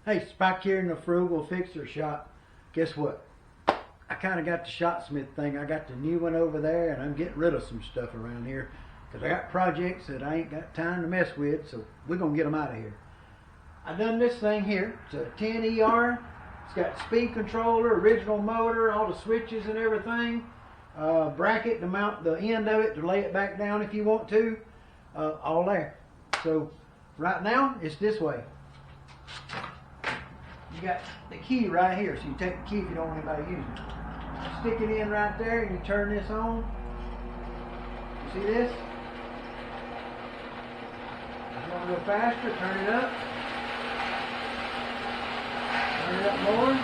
Hey, Spike here in the Frugal Fixer shop. Guess what? I kind of got the Shopsmith thing. I got the new one over there, and I'm getting rid of some stuff around here because I got projects that I ain't got time to mess with, so we're going to get them out of here. I done this thing here. It's a 10 ER. It's got speed controller, original motor, all the switches and everything. Bracket to mount the end of it to lay it back down if you want to. All there. So right now, it's this way. You got the key right here, so you take the key if you don't want anybody using it. Stick it in right there and you turn this on. You see this? If you want to go faster, turn it up. Turn it up more.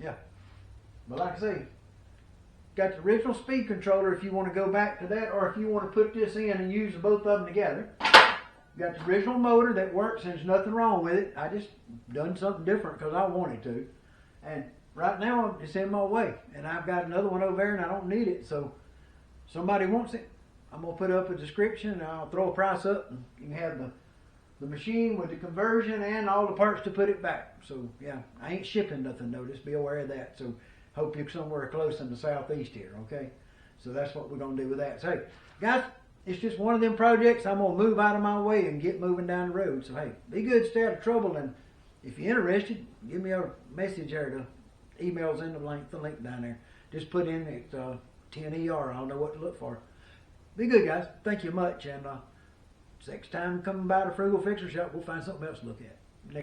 Yeah. But like I say, got the original speed controller if you want to go back to that, or if you want to put this in and use both of them together. Got the original motor that works and there's nothing wrong with it. I just done something different because I wanted to. And right now it's in my way. And I've got another one over there and I don't need it. So somebody wants it, I'm going to put up a description and I'll throw a price up. And you can have the machine with the conversion and all the parts to put it back. So yeah, I ain't shipping nothing though. Just be aware of that. So hope you're somewhere close in the southeast here, okay? So that's what we're going to do with that. So, hey, guys, it's just one of them projects. I'm going to move out of my way and get moving down the road. So, hey, be good, stay out of trouble. And if you're interested, give me a message there. The email's in the link down there. Just put in it 10 ER. I'll know what to look for. Be good, guys. Thank you much. And next time coming by the Frugal Fixer shop, we'll find something else to look at.